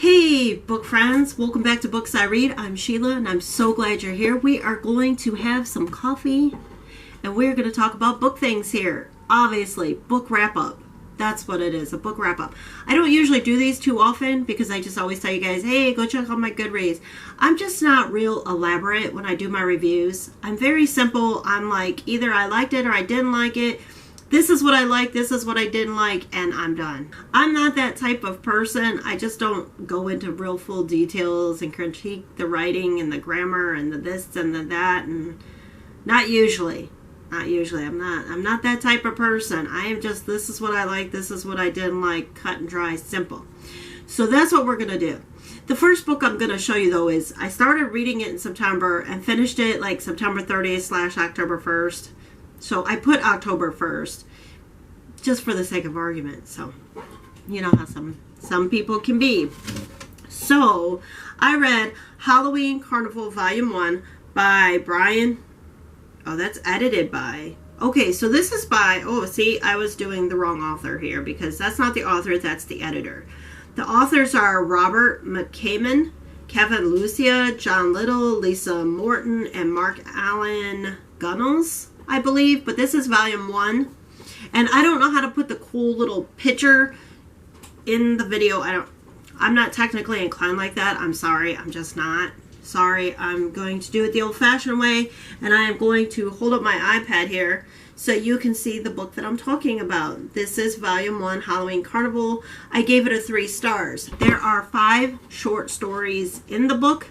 Hey book friends, welcome back to Books I Read. I'm Sheila and I'm so glad you're here. We are going to have some coffee and we're going to talk about book things here. Obviously, book wrap up. That's what it is, a book wrap up. I don't usually do these too often because I just always tell you guys, hey, go check out my Goodreads. I'm just not real elaborate when I do my reviews. I'm very simple. I'm like, either I liked it or I didn't like it. This is what I like, this is what I didn't like, and I'm done. I'm not that type of person. I just don't go into real full details and critique the writing and the grammar and the this and the that, and not usually. Not usually. I'm not that type of person. I am just, this is what I like, this is what I didn't like, cut and dry, simple. So that's what we're going to do. The first book I'm going to show you, though, is I started reading it in September and finished it like September 30th / October 1st. So I put October 1st just for the sake of argument. So you know how some people can be. So I read Halloween Carnival Volume 1 by Brian. Oh, that's edited by. Okay, so this is by, oh, see, I was doing the wrong author here because that's not the author, that's the editor. The authors are Robert McCammon, Kevin Lucia, John Little, Lisa Morton, and Mark Allen Gunnels, I believe, but this is volume 1. And I don't know how to put the cool little picture in the video. I'm not technically inclined like that. I'm sorry. I'm just not. Sorry. I'm going to do it the old-fashioned way, and I am going to hold up my iPad here so you can see the book that I'm talking about. This is volume 1, Halloween Carnival. I gave it a 3 stars. There are 5 short stories in the book.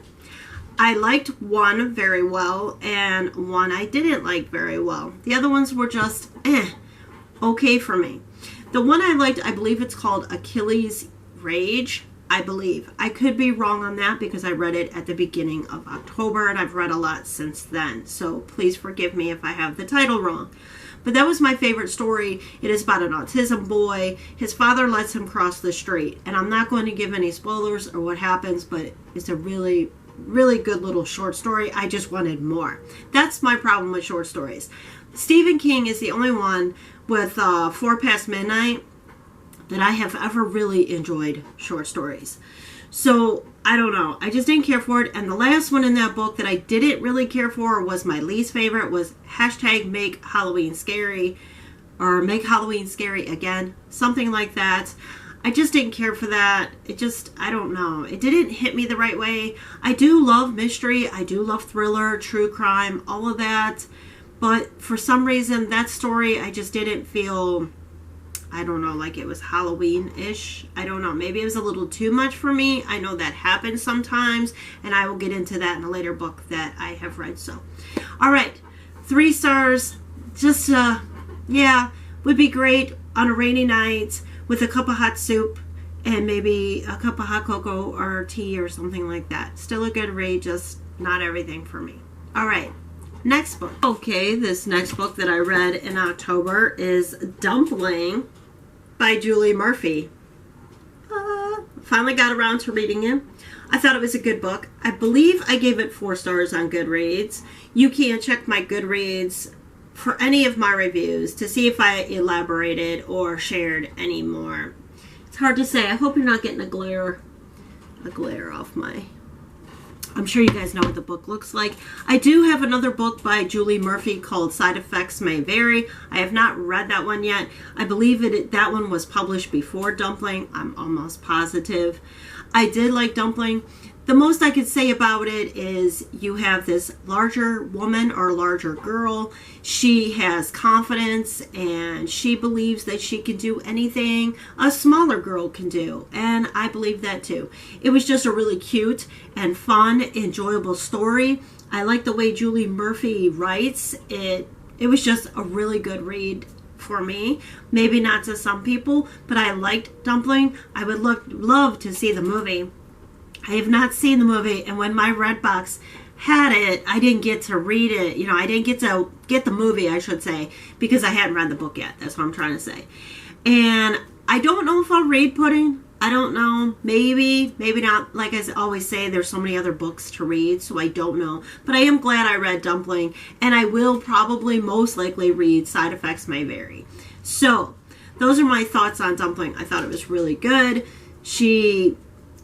I liked one very well, and one I didn't like very well. The other ones were just, okay for me. The one I liked, I believe it's called Achilles' Rage, I believe. I could be wrong on that because I read it at the beginning of October, and I've read a lot since then. So please forgive me if I have the title wrong. But that was my favorite story. It is about an autism boy. His father lets him cross the street. And I'm not going to give any spoilers or what happens, but it's a really good little short story. I just wanted more. That's my problem with short stories. Stephen King is the only one with 4 Past Midnight that I have ever really enjoyed short stories. So I don't know. I just didn't care for it. And the last one in that book that I didn't really care for was my least favorite, was #Make Halloween Scary, or Make Halloween Scary Again, something like that. I just didn't care for that. It just, I don't know. It didn't hit me the right way. I do love mystery. I do love thriller, true crime, all of that. But for some reason, that story, I just didn't feel, I don't know, like it was Halloween-ish. I don't know. Maybe it was a little too much for me. I know that happens sometimes, and I will get into that in a later book that I have read. So, all right, 3 stars. Just, yeah, would be great on a rainy night with a cup of hot soup and maybe a cup of hot cocoa or tea or something like that. Still a good read, just not everything for me. All right, next book. Okay, this next book that I read in October is Dumpling by Julie Murphy. Finally got around to reading it. I thought it was a good book. I believe I gave it 4 stars on Goodreads. You can check my Goodreads for any of my reviews to see if I elaborated or shared any more. It's hard to say. I hope you're not getting a glare off my... I'm sure you guys know what the book looks like. I do have another book by Julie Murphy called Side Effects May Vary. I have not read that one yet. I believe that one was published before Dumpling. I'm almost positive. I did like Dumpling. The most I could say about it is you have this larger woman or larger girl. She has confidence and she believes that she can do anything a smaller girl can do. And I believe that too. It was just a really cute and fun, enjoyable story. I like the way Julie Murphy writes. It was just a really good read for me. Maybe not to some people, but I liked Dumpling. I would love to see the movie. I have not seen the movie, and when my Redbox had it, I didn't get to read it. You know, I didn't get to get the movie, I should say, because I hadn't read the book yet. That's what I'm trying to say. And I don't know if I'll read Pudding. I don't know. Maybe, maybe not. Like I always say, there's so many other books to read, so I don't know. But I am glad I read Dumpling, and I will probably most likely read Side Effects May Vary. So, those are my thoughts on Dumpling. I thought it was really good. She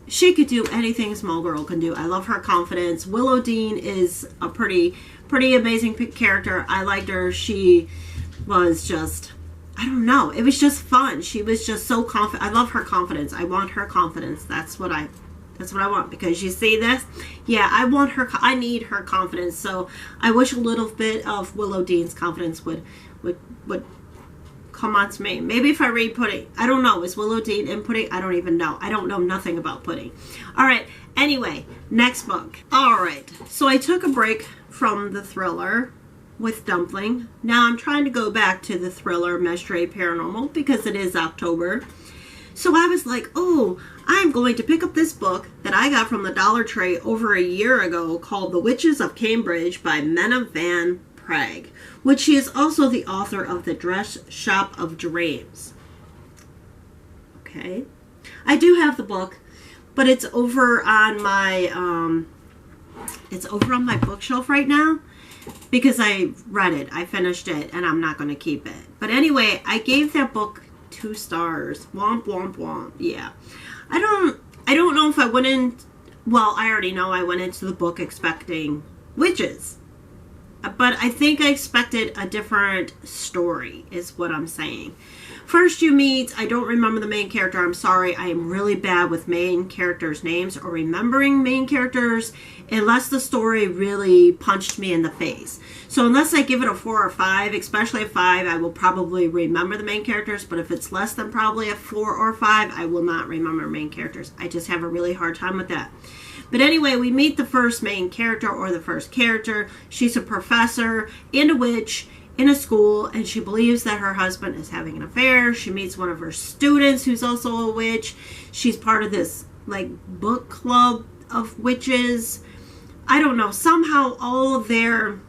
she could do anything a small girl can do. I love her confidence. Willow Dean is a pretty amazing character. I liked her. She was just, I don't know. It was just fun. She was just so confident. I love her confidence. I want her confidence. That's what I want, because you see this? Yeah, I want her. I need her confidence. So I wish a little bit of Willow Dean's confidence would come on to me. Maybe if I read Pudding. I don't know. Is Willow Dean in Pudding? I don't even know. I don't know nothing about Pudding. All right. Anyway, next book. All right. So I took a break from the thriller with Dumpling. Now I'm trying to go back to the thriller mystery paranormal because it is October. So I was like, oh, I'm going to pick up this book that I got from the Dollar Tree over a year ago called The Witches of Cambridge by Mena Van Prague, which she is also the author of The Dress Shop of Dreams. Okay. I do have the book, but it's over on my bookshelf right now because I read it. I finished it and I'm not going to keep it. But anyway, I gave that book 2 stars. Womp womp womp. Yeah. I don't know if I went in, well, I already know I went into the book expecting witches. But I think I expected a different story, is what I'm saying. First you meet, I don't remember the main character. I'm sorry. I am really bad with main characters' names or remembering main characters unless the story really punched me in the face. So unless I give it a 4 or 5, especially a 5, I will probably remember the main characters. But if it's less than probably a 4 or 5, I will not remember main characters. I just have a really hard time with that. But anyway, we meet the first main character, or the first character. She's a professor and a witch in a school, and she believes that her husband is having an affair. She meets one of her students who's also a witch. She's part of this like book club of witches. I don't know, somehow all of their,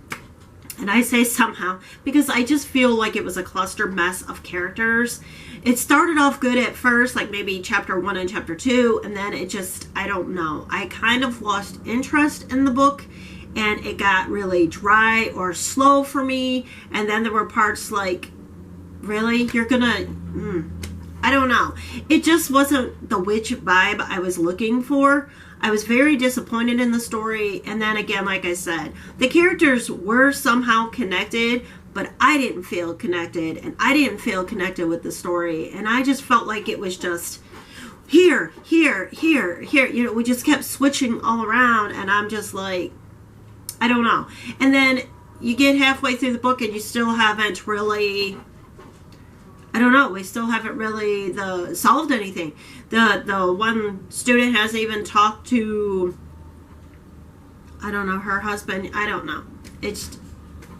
and I say somehow because I just feel like it was a cluster mess of characters. It started off good at first, like maybe chapter 1 and chapter 2, and then it just, I don't know. I kind of lost interest in the book, and it got really dry or slow for me. And then there were parts like, really? You're gonna, I don't know. It just wasn't the witch vibe I was looking for. I was very disappointed in the story. And then again, like I said, the characters were somehow connected, but I didn't feel connected, and I didn't feel connected with the story. And I just felt like it was just here, here, here, here. You know, we just kept switching all around, and I'm just like, I don't know. And then you get halfway through the book and you still haven't really, I don't know, we still haven't really solved anything. The one student hasn't even talked to, I don't know, her husband. I don't know.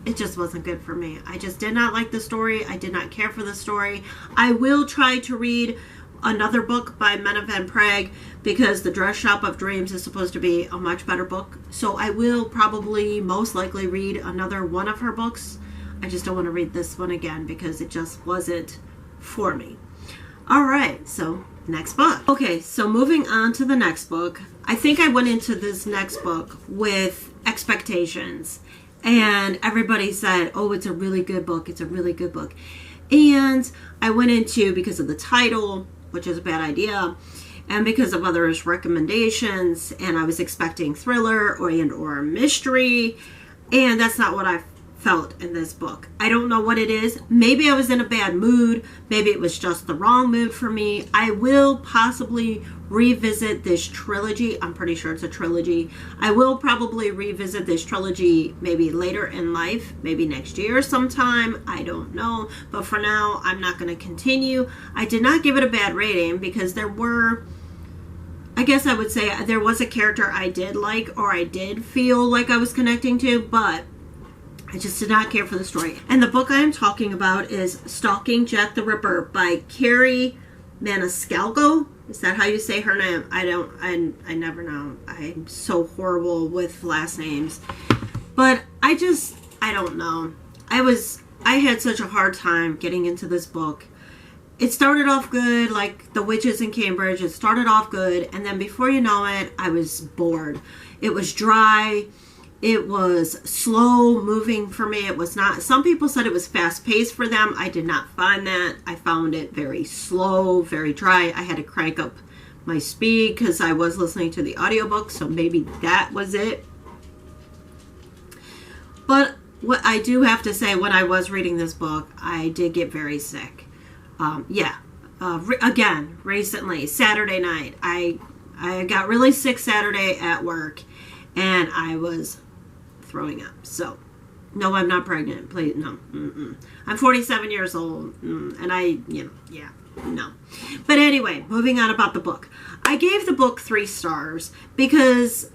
It just wasn't good for me. I just did not like the story. I did not care for the story. I will try to read another book by Mena Van Prague because The Dress Shop of Dreams is supposed to be a much better book. So I will probably most likely read another one of her books. I just don't want to read this one again because it just wasn't for me. All right, so next book. Okay, so moving on to the next book. I think I went into this next book with expectations. And everybody said, oh, it's a really good book. It's a really good book. And I went into, because of the title, which is a bad idea, and because of others' recommendations, and I was expecting thriller or mystery, and that's not what I felt in this book. I don't know what it is. Maybe I was in a bad mood. Maybe it was just the wrong mood for me. I will possibly revisit this trilogy. I'm pretty sure it's a trilogy. I will probably revisit this trilogy maybe later in life, maybe next year sometime. I don't know. But for now, I'm not going to continue. I did not give it a bad rating because there were, I guess I would say there was a character I did like or I did feel like I was connecting to, but I just did not care for the story. And the book I am talking about is Stalking Jack the Ripper by Carrie Maniscalco. Is that how you say her name? I never know. I'm so horrible with last names. But I don't know. I had such a hard time getting into this book. It started off good, like The Witches in Cambridge. It started off good, and then before you know it, I was bored. It was dry. It was slow moving for me. It was not. Some people said it was fast paced for them. I did not find that. I found it very slow, very dry. I had to crank up my speed because I was listening to the audiobook, so maybe that was it. But what I do have to say, when I was reading this book, I did get very sick. Again, recently, Saturday night, I got really sick Saturday at work, and I was throwing up. So, no, I'm not pregnant. Please, no. I'm 47 years old, and no. But anyway, moving on about the book. I gave the book 3 stars because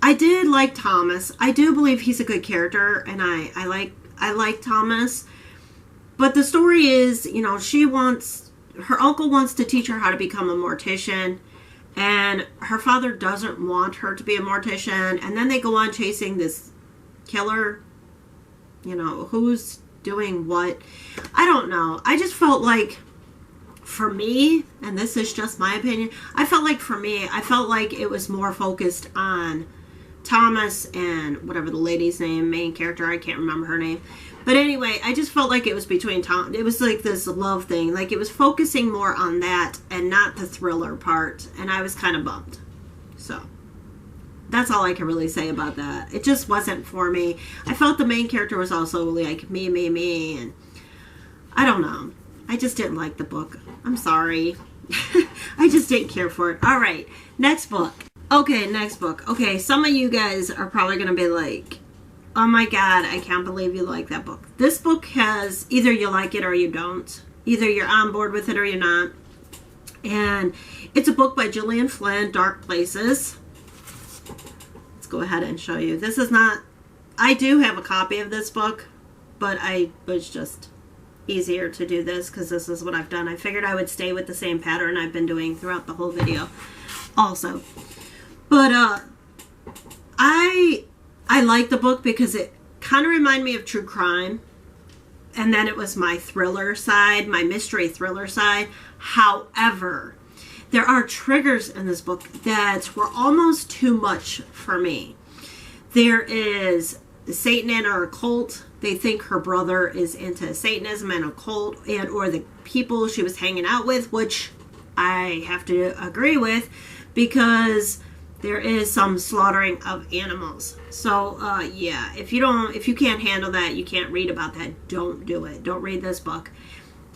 I did like Thomas. I do believe he's a good character, and I like Thomas. But the story is, her uncle wants to teach her how to become a mortician, and her father doesn't want her to be a mortician, and then they go on chasing this killer, who's doing what. I don't know. I just felt like, for me, and this is just my opinion, I felt like it was more focused on Thomas and whatever the lady's name, main character, I can't remember her name. But anyway, I just felt like it was between Tom. It was like this love thing. Like it was focusing more on that and not the thriller part. And I was kind of bummed. So that's all I can really say about that. It just wasn't for me. I felt the main character was also like me. And I don't know. I just didn't like the book. I'm sorry. I just didn't care for it. All right. Next book. Okay, next book. Okay, some of you guys are probably going to be like, oh my God, I can't believe you like that book. This book has, either you like it or you don't. Either you're on board with it or you're not. And it's a book by Gillian Flynn, Dark Places. Let's go ahead and show you. This is not, I do have a copy of this book, but I was just easier to do this because this is what I've done. I figured I would stay with the same pattern I've been doing throughout the whole video also. But I like the book because it kind of reminded me of true crime. And then it was my thriller side, my mystery thriller side. However, there are triggers in this book that were almost too much for me. There is Satan and her occult. They think her brother is into Satanism and occult and or the people she was hanging out with, which I have to agree with because there is some slaughtering of animals. So, yeah, if you can't handle that, you can't read about that, don't do it. Don't read this book.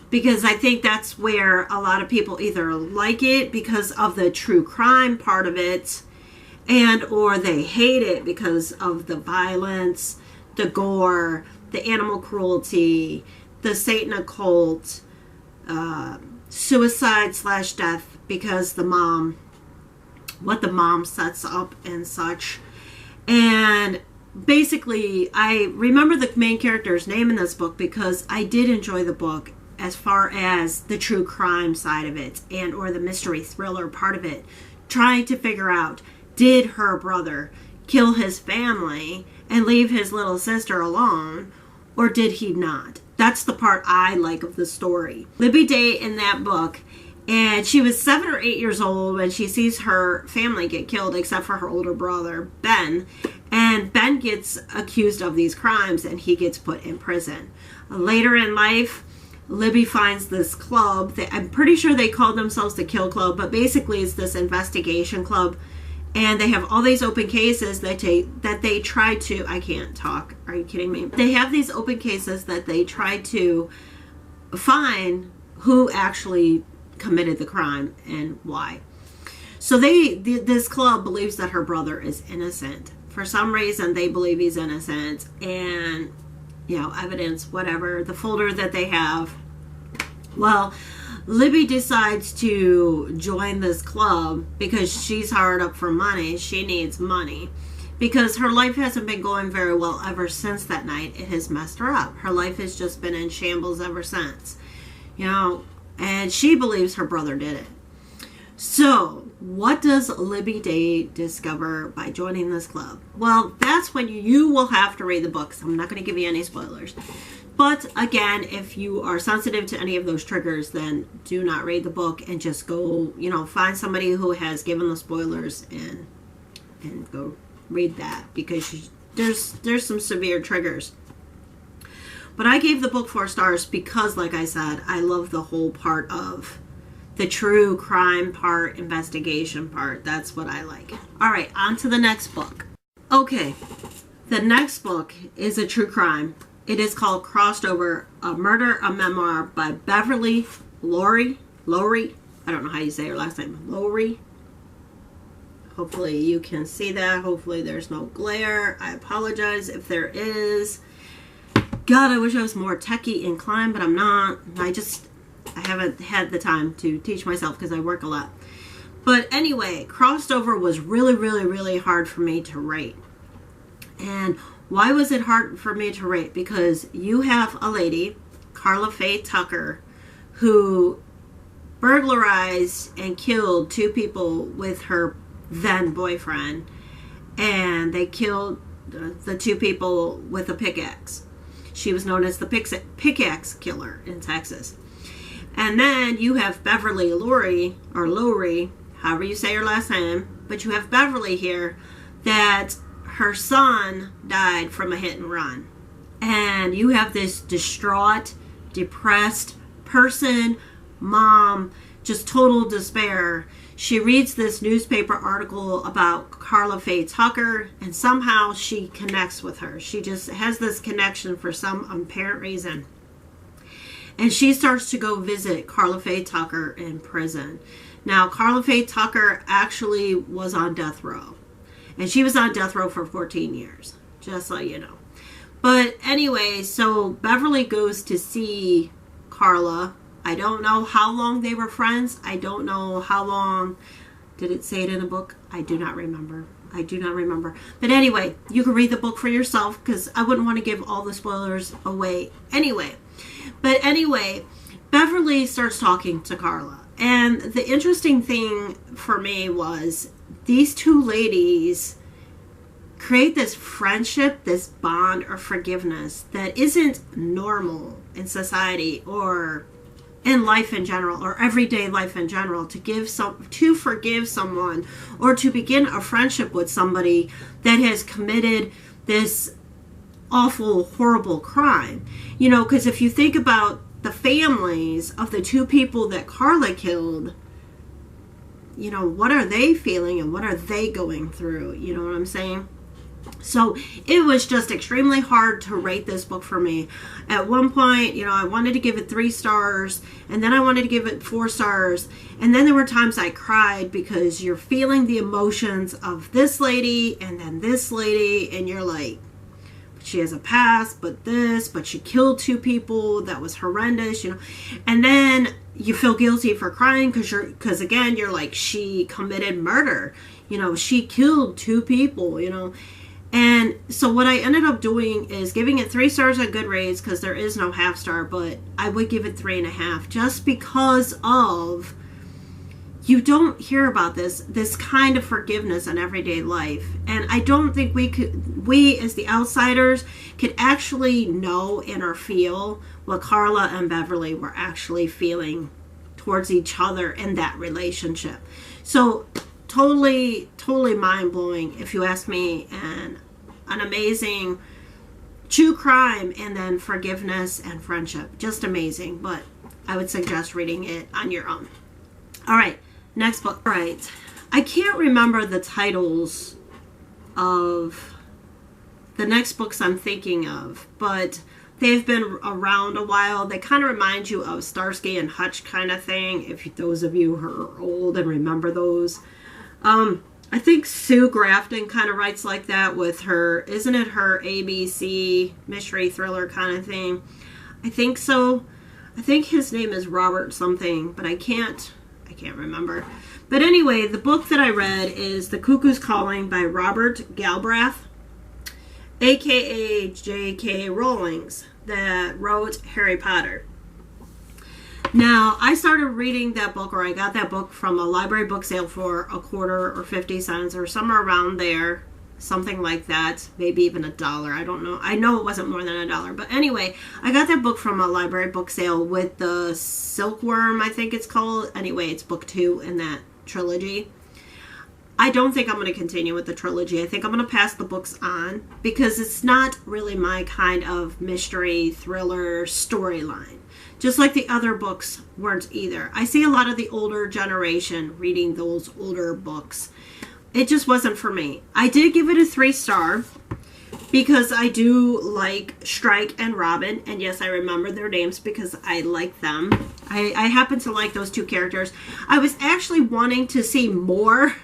Because I think that's where a lot of people either like it because of the true crime part of it, and or they hate it because of the violence, the gore, the animal cruelty, the Satan occult, suicide/death because what the mom sets up and such. And basically, I remember the main character's name in this book because I did enjoy the book as far as the true crime side of it and or the mystery thriller part of it. Trying to figure out, did her brother kill his family and leave his little sister alone, or did he not? That's the part I like of the story. Libby Day in that book, and she was 7 or 8 years old when she sees her family get killed, except for her older brother, Ben. And Ben gets accused of these crimes, and he gets put in prison. Later in life, Libby finds this club. I'm pretty sure they called themselves the Kill Club, but basically it's this investigation club. And they have all these open cases that they try to... I can't talk. Are you kidding me? They have these open cases that they try to find who actually committed the crime and why. So this club believes that her brother is innocent. For some reason, they believe he's innocent. And, evidence, whatever, the folder that they have. Well, Libby decides to join this club because she's hard up for money. She needs money because her life hasn't been going very well ever since that night. It has messed her up. Her life has just been in shambles ever since. And she believes her brother did it. So, what does Libby Day discover by joining this club? Well, that's when you will have to read the books. I'm not going to give you any spoilers. But, again, if you are sensitive to any of those triggers, then do not read the book and just go, find somebody who has given the spoilers and go read that. Because there's some severe triggers. But I gave the book 4 stars because, like I said, I love the whole part of the true crime part, investigation part. That's what I like. All right, on to the next book. Okay, the next book is a true crime. It is called Crossed Over, A Murder, a Memoir by Beverly Lowry. I don't know how you say her last name. Lowry. Hopefully you can see that. Hopefully there's no glare. I apologize if there is. God, I wish I was more techie inclined, but I'm not. I haven't had the time to teach myself because I work a lot. But anyway, Crossed Over was really, really, really hard for me to rate. And why was it hard for me to rate? Because you have a lady, Carla Faye Tucker, who burglarized and killed 2 people with her then boyfriend. And they killed the 2 people with a pickaxe. She was known as the pickaxe killer in Texas. And then you have Beverly Lowry, or Lowry, however you say her last name, but you have Beverly here, that her son died from a hit and run. And you have this distraught, depressed person, mom, just total despair. She reads this newspaper article about Carla Faye Tucker, and somehow she connects with her. She just has this connection for some apparent reason. And she starts to go visit Carla Faye Tucker in prison. Now, Carla Faye Tucker actually was on death row. And she was on death row for 14 years, just so you know. But anyway, so Beverly goes to see Carla. I don't know how long they were friends. I don't know how long. Did it say it in the book? I do not remember. But anyway, you can read the book for yourself because I wouldn't want to give all the spoilers away anyway. But anyway, Beverly starts talking to Carla. And the interesting thing for me was these 2 ladies create this friendship, this bond or forgiveness that isn't normal in society or in life in general, or everyday life in general, to forgive someone or to begin a friendship with somebody that has committed this awful, horrible crime. You know, because if you think about the families of the 2 people that Carla killed, you know, what are they feeling and what are they going through? You know what I'm saying? So it was just extremely hard to rate this book for me. At one point, you know, I wanted to give it 3 stars, and then I wanted to give it 4 stars, and then there were times I cried because you're feeling the emotions of this lady and then this lady, and you're like, she has a past, but she killed 2 people. That was horrendous, you know. And then you feel guilty for crying because again, you're like, she committed murder. You know, she killed 2 people, you know. And so what I ended up doing is giving it 3 stars on Goodreads because there is no half star, but I would give it 3.5 just because of you don't hear about this kind of forgiveness in everyday life. And I don't think we as the outsiders could actually know and or feel what Carla and Beverly were actually feeling towards each other in that relationship. So totally mind-blowing if you ask me, and an amazing true crime and then forgiveness and friendship. Just amazing, but I would suggest reading it on your own. All right, next book. All right, I can't remember the titles of the next books I'm thinking of, but they've been around a while. They kind of remind you of Starsky and Hutch kind of thing, if those of you who are old and remember those. I think Sue Grafton kind of writes like that with her, isn't it her ABC mystery thriller kind of thing? I think so. I think his name is Robert something, but I can't remember. But anyway, the book that I read is TheCuckoos Calling by Robert Galbraith, aka J.K. Rowling's, that wrote Harry Potter. Now, I started reading that book, or I got that book from a library book sale for a quarter or 50 cents or somewhere around there. Something like that. Maybe even $1. I don't know. I know it wasn't more than $1. But anyway, I got that book from a library book sale with the Silkworm, I think it's called. Anyway, it's book 2 in that trilogy. I don't think I'm going to continue with the trilogy. I think I'm going to pass the books on because it's not really my kind of mystery thriller storyline. Just like the other books weren't either. I see a lot of the older generation reading those older books. It just wasn't for me. I did give it a 3-star because I do like Strike and Robin. And yes, I remember their names because I like them. I happen to like those two characters. I was actually wanting to see more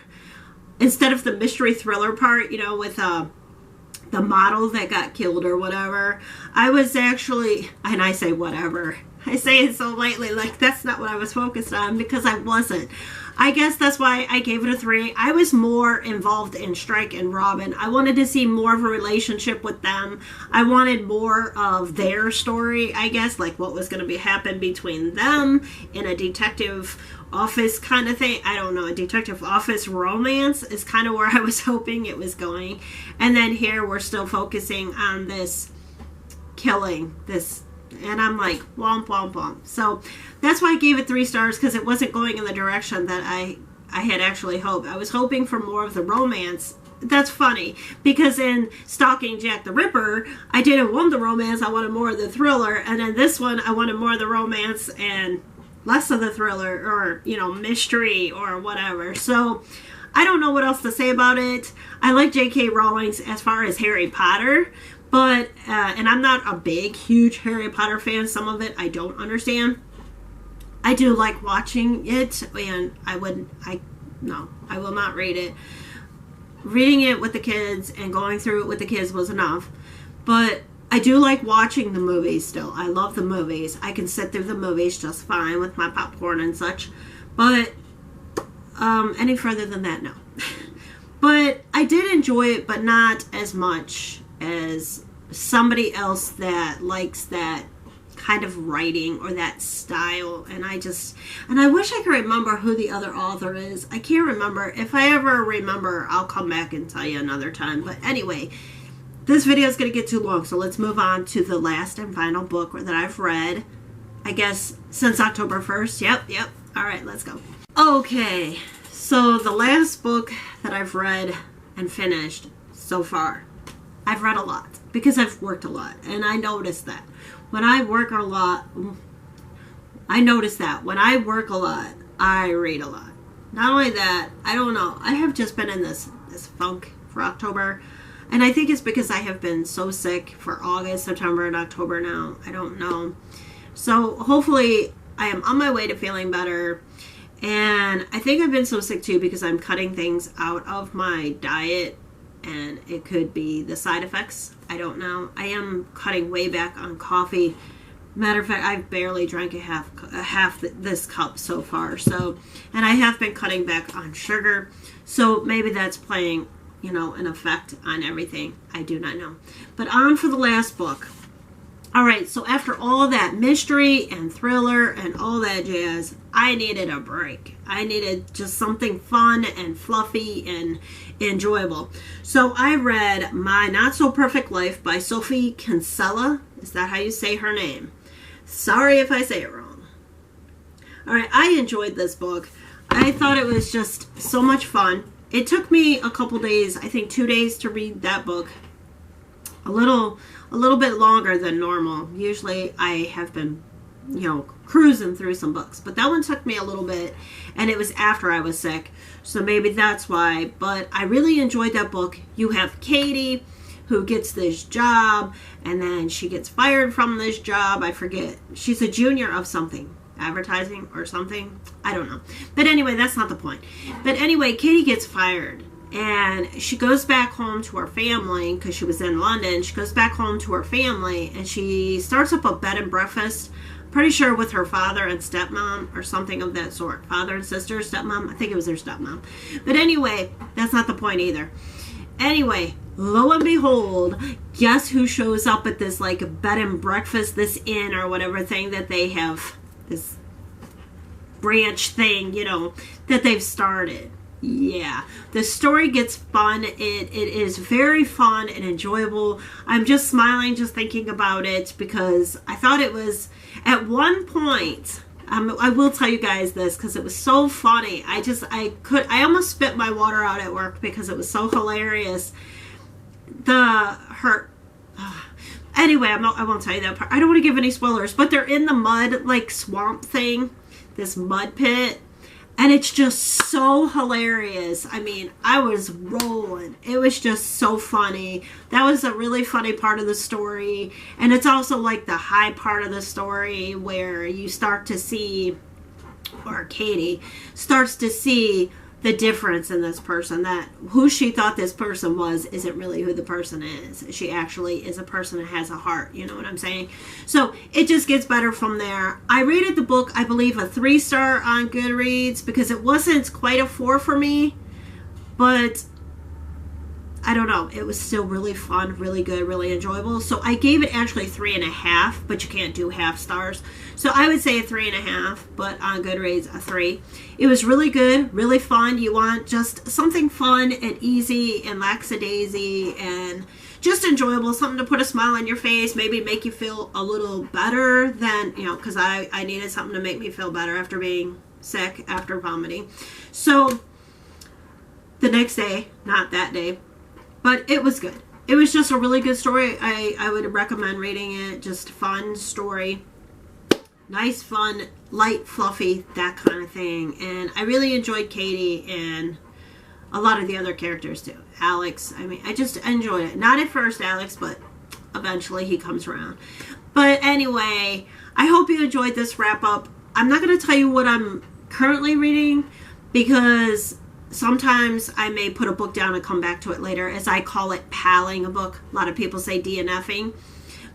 instead of the mystery thriller part, you know, with the model that got killed or whatever. I was actually, and I say whatever, I say it so lightly, like that's not what I was focused on because I wasn't. I guess that's why I gave it a 3. I was more involved in Strike and Robin. I wanted to see more of a relationship with them. I wanted more of their story, I guess, like what was going to happen between them in a detective office kind of thing. I don't know, a detective office romance is kind of where I was hoping it was going. And then here we're still focusing on this killing, and I'm like, womp, womp, womp. So that's why I gave it 3 stars, because it wasn't going in the direction that I had actually hoped. I was hoping for more of the romance. That's funny, because in Stalking Jack the Ripper, I didn't want the romance. I wanted more of the thriller. And in this one, I wanted more of the romance and less of the thriller or, you know, mystery or whatever. So I don't know what else to say about it. I like J.K. Rowling's as far as Harry Potter. But, and I'm not a big, huge Harry Potter fan. Some of it I don't understand. I do like watching it, and I will not read it. Reading it with the kids and going through it with the kids was enough. But I do like watching the movies still. I love the movies. I can sit through the movies just fine with my popcorn and such. But, any further than that, no. But I did enjoy it, but not as much as somebody else that likes that kind of writing or that style. And I wish I could remember who the other author is. I can't remember. If I ever remember, I'll come back and tell you another time. But anyway, this video is going to get too long, so let's move on to the last and final book that I've read, I guess, since October 1st. Yep. All right, let's go. Okay, so the last book that I've read and finished so far, I've read a lot because I've worked a lot, and I noticed that when I work a lot, I read a lot. Not only that, I don't know, I have just been in this funk for October, and I think it's because I have been so sick for August, September, and October now. I don't know. So hopefully I am on my way to feeling better. And I think I've been so sick too because I'm cutting things out of my diet, and it could be the side effects. I don't know. I am cutting way back on coffee. Matter of fact, I've barely drank half this cup so far. So, and I have been cutting back on sugar. So maybe that's playing, you know, an effect on everything. I do not know. But on for the last book. All right, so after all that mystery and thriller and all that jazz, I needed a break. I needed just something fun and fluffy and enjoyable. So I read My Not So Perfect Life by Sophie Kinsella. Is that how you say her name? Sorry if I say it wrong. All right, I enjoyed this book. I thought it was just so much fun. It took me a couple days, I think 2 days to read that book. A little bit longer than normal. Usually I have been, you know, cruising through some books, but that one took me a little bit, and it was after I was sick, so maybe that's why. But I really enjoyed that book. You have Katie, who gets this job, and then she gets fired from this job. I forget. She's a junior of something, advertising or something. I don't know. But anyway, that's not the point. But anyway, Katie gets fired. And she goes back home to her family because she was in London. She goes back home to her family, and she starts up a bed and breakfast, pretty sure with her father and stepmom or something of that sort. Father and sister, stepmom. I think it was their stepmom. But anyway, that's not the point either. Anyway, lo and behold, guess who shows up at this like bed and breakfast, this inn or whatever thing that they have, this branch thing, you know, that they've started. Yeah, the story gets fun. It is very fun and enjoyable. I'm just smiling just thinking about it because I thought it was, at one point, I will tell you guys this because it was so funny. I almost spit my water out at work because it was so hilarious. Anyway, I won't tell you that part. I don't want to give any spoilers, but they're in the mud, like swamp thing, this mud pit, and it's just so hilarious. I mean, I was rolling. It was just so funny. That was a really funny part of the story, and it's also like the high part of the story where you start to see, or Katie starts to see the difference in this person, that who she thought this person was isn't really who the person is. She actually is a person that has a heart, you know what I'm saying? So it just gets better from there. I rated the book, I believe, a 3-star on Goodreads because it wasn't quite a 4 for me, but I don't know, it was still really fun, really good, really enjoyable. So I gave it actually 3.5, but you can't do half stars. So I would say a 3.5, but on Goodreads, a 3. It was really good, really fun. You want just something fun and easy and lackadaisy and just enjoyable, something to put a smile on your face, maybe make you feel a little better than, you know, because I needed something to make me feel better after being sick, after vomiting. So the next day, not that day, but it was good. It was just a really good story. I would recommend reading it. Just fun story. Nice, fun, light, fluffy, that kind of thing. And I really enjoyed Katie and a lot of the other characters too. Alex, I mean, I just enjoyed it. Not at first, Alex, but eventually he comes around. But anyway, I hope you enjoyed this wrap up. I'm not going to tell you what I'm currently reading because sometimes I may put a book down and come back to it later, as I call it palling a book. A lot of people say DNFing,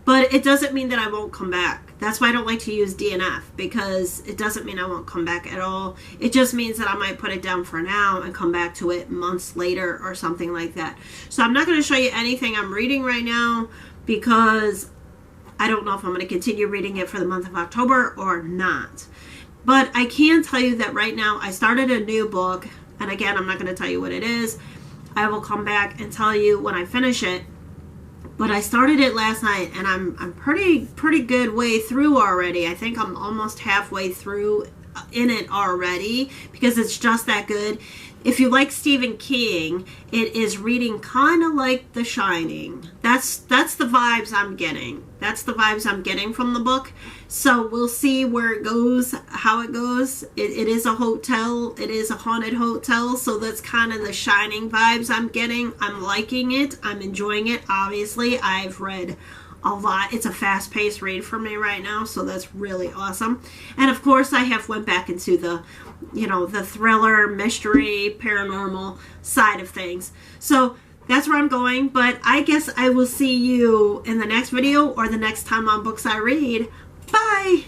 but it doesn't mean that I won't come back. That's why I don't like to use DNF, because it doesn't mean I won't come back at all. It just means that I might put it down for now and come back to it months later or something like that. So I'm not going to show you anything I'm reading right now because I don't know if I'm going to continue reading it for the month of October or not. But I can tell you that right now I started a new book. And again, I'm not going to tell you what it is. I will come back and tell you when I finish it. But I started it last night, and I'm pretty good way through already. I think I'm almost halfway through in it already because it's just that good. If you like Stephen King, it is reading kind of like The Shining. That's the vibes I'm getting. That's the vibes I'm getting from the book. So we'll see where it goes, how it goes. It is a hotel. It is a haunted hotel. So that's kind of the Shining vibes I'm getting. I'm liking it. I'm enjoying it. Obviously, I've read a lot. It's a fast-paced read for me right now, so that's really awesome. And of course, I have went back into the, you know, the thriller, mystery, paranormal side of things. So that's where I'm going, but I guess I will see you in the next video or the next time on Books I Read. Bye!